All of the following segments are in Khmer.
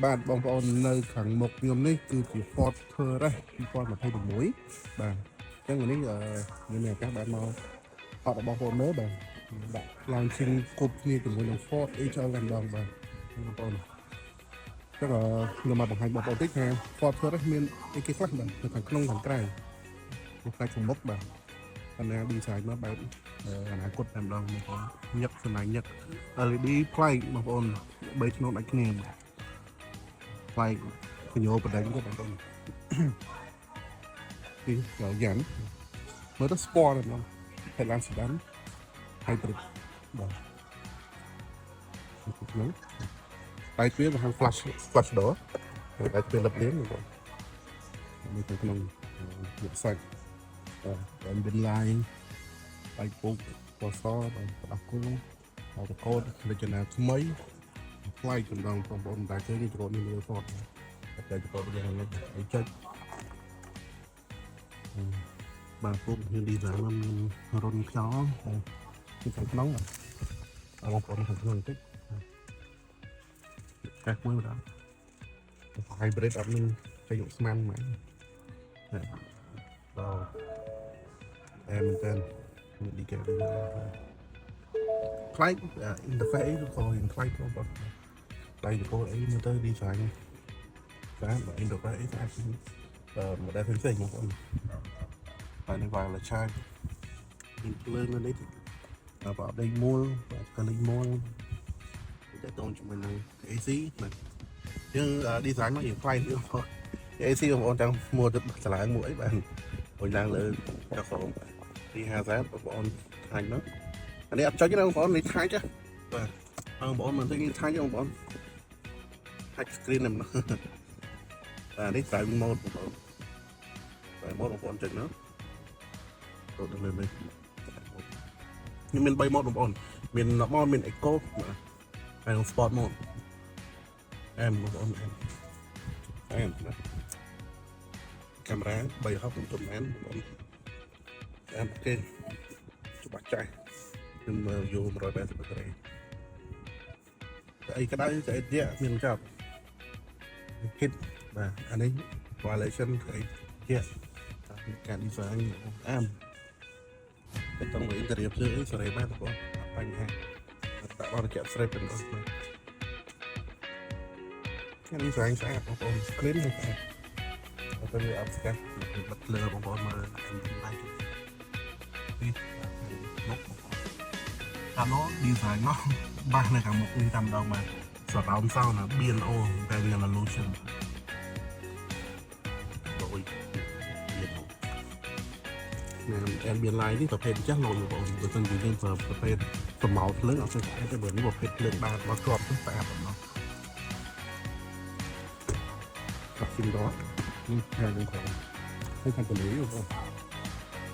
បាទបងប្អូននៅខាងមុខខ្ញុំនេះគឺជា Ford Taurus 2021បាទអញ្ចឹងនេះមានឱកាសបានមកអត់របស់បងមើលបាទដាក់ launching គ្រប់គ្នាជាមួយនឹង Ford HR តែម្ដងបាទបងប្អូនអញ្ចឹងខ្ញុំមកបង្ហាញបងប្អូនតិចថា Ford Taurus មានអីគេខ្លះបាទនៅខាងក្នុងខាងក្រៅនៅផ្នែកខាងមុខបាទបណ្ណា design មកបែបអនាគតតែម្ដងបងប្អូនញឹកសំណាញ់ញឹក LED ប្លែកបងប្អូន3ឆ្នូតដូចគ្នាប្លែកពញោបដិញទៅបងប្អូនទីយ៉ាងមើលទៅ sport តែម្ដង Headlamp sedan hybrid បាទហ្នឹងតែវាបង្ហាញ flash door តែវាលឹបលៀនបងប្អូននៅក្នុងវាសាច់តែមាន line បែកពុកពណ៌សបាទផ្ដាស់គូហើយតកូនរចនាថ្មីប្លែកចម្ដងបងប្អូនតែឃើញចរនេះលើផតតែចរនេះហ្នឹងឲ្យចុចបាទពុកមាន design មានរុនខ្យល់ពីខាងក្នុងបងប្អូនខាងក្នុងតិចតែមួយម្ដង hybrid អត់មានចុចស្មានហ្មងបាទអែមែនតើមាន detail ខ្លាយ interface ក៏យ៉ាងខ្លាយបងប្អូនតែយល់អីមើលទៅ design បាទ interface ស្អាតmodel ផ្សេងៗបងប្អូនហើយនឹង wireless charge មានភ្លើងនៅនេះបាទ update មួយបាទ color មួយតែតូនជាមួយនឹង AC បាទយើង design មកយ៉ាងខ្លាំងទៀតបង AC បងប្អូនចង់មួទឹកឆ្លើងមួយអីបាទអង្គឡើងលើកាហ្វូ250បងប្អូនខាញ់មកអានេះអត់ចុចទេបងប្អូននេះខាច់ទេបាទបងប្អូនមិនឃើញខាច់ទេបងប្អូនខាច់ screen ហ្នឹងបាទនេះ drive mode បងប្អូន drive mode បងប្អូនចុចមកទៅលើនេះខ្ញុំមាន3 mode បងប្អូនមាន normal មាន eco ហើយនឹង sport mode អែមបងប្អូនអែមណាកាមេរ៉ា360ទៅមែនបងប្អូនអែមគេច្បាស់ចាស់ខ្ញុំមើលយូ180ដឺក្រេតែអីក្តៅតែអីទៀតមានចប់គិតបាទអានេះ violation អីទៀតការ design អែមតែต้องមើល interior ភ្លើងអីសេរីបានបងប្អូនអត់បញ្ហាដាក់បរិយាកាសស្រេបទៅដល់នេះ design ស្អាតបងប្អូន screen ស្អាតទៅវាអត់ស្កាត់បិទភ្លើងបងប្អូនមើលឡាយនេះមុខតាមនោះ design នោះបាសនៅខាងមុខនេះតាមដងបាទ surround sound ណា B&O តែវា resolution ដូចambient light នេះប្រភេទចាស់លោកបងប្អូនបើសិនជាយើងប្រើប្រភេទសម្ោតភ្លើងអត់ស្អាតទេបើនេះប្រភេទភ្លើងបាតមកគ្រាប់ទៅស្អាតបងប្អូនกับชิมดอสนี่แพงเป็นของให้ทำตัวเลี้ยวก็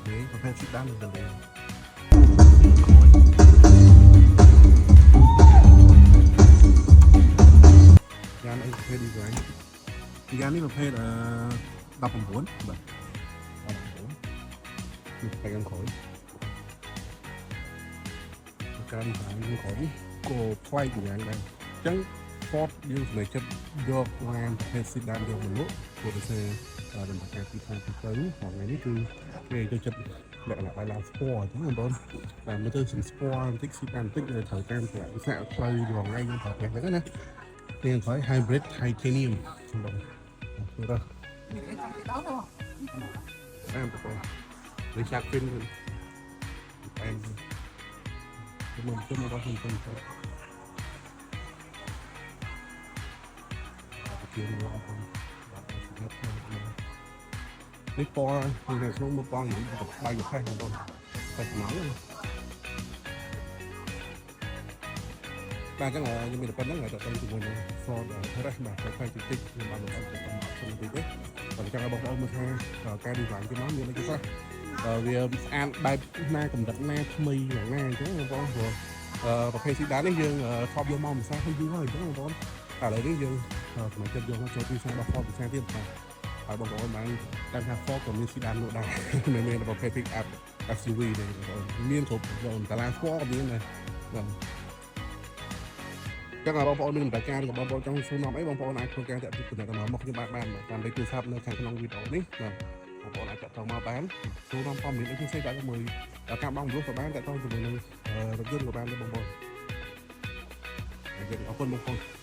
นี่ประเภทชิดด้านตัวเลี้ยวยานไอ้ประเภทดีกว่ายานนี่ประเภทดับผมม้วนแบบนี่ไปกันขอยการขายกันขอยโกไฟอย่างไรจังFord យើងសម្រេចចិត្តយកឡានប្រភេទ sedan យកមកលក់ព្រោះតែដំណើរការទីផ្សារទូទៅថ្ងៃនេះគឺគេចូលចិត្តលក្ខណៈបាយឡាន sport អញ្ចឹងបងប្អូនតែមើលទៅជា sport បន្តិច sedan បន្តិចត្រូវតាមប្រាក់វិសាផ្លូវរងថ្ងៃយើងប្រើប្រាស់ហ្នឹងណាទាំងក្រោយ hybrid titanium បងប្អូនតាមបងប្អូនវាឆាក់ pin តាមខ្ញុំជុំមកដល់ខ្ញុំទៅជាងបងប្អូននេះពណ៌នៅក្នុងមកពណ៌នេះក៏ខ្លាំងខ្លាំងបងប្អូនតែស្មៅបាទចឹងខ្ញុំមានប៉ុណ្្នឹងតែទៅជាមួយនឹង Ford Taurus បាទតែតិចខ្ញុំបានបន្តទៅតាមខ្ញុំតិចទេបើចង់ឲ្យបងប្អូនមើលថាការ design គេមកមានអីខ្លះវាស្អាតបែបណាកម្រិតណាថ្មីយ៉ាងណាអញ្ចឹងបងប្អូនព្រោះប្រភេទ sedan នេះយើងធ្លាប់យកមកភាសាឲ្យយូរហើយអញ្ចឹងបងប្អូនតែឥឡូវនេះយើងសម្រាប់ចិត្តយកមកចូលទីផ្សារដល់ Ford ភាសាទៀតបាទហើយបងប្អូនបានតាមថា Ford ក៏មាន sedan លក់ដែរមិនមែនប្រភេទ pick up SUV ទេបងប្អូនមានគ្រប់បងតាឡា Ford ក៏មានដែរបាទ ចឹងបងប្អូនមានតម្រូវការរបស់បងប្អូនចង់សួរនាំអីបងប្អូនអាចធ្វើការតាក់ទងទៅមកខ្ញុំបានតាមលេខទូរស័ព្ទនៅខាងក្នុងវីដេអូនេះបាទបងប្អូនអាចតាក់ទងមកបានសួរនាំព័ត៌មានអីផ្សេងៗបានជាមួយការបងប្អូនក៏បានតាក់ទងជាមួយនឹងរថយន្តក៏បានដែរបងប្អូនអរគុណបងប្អូន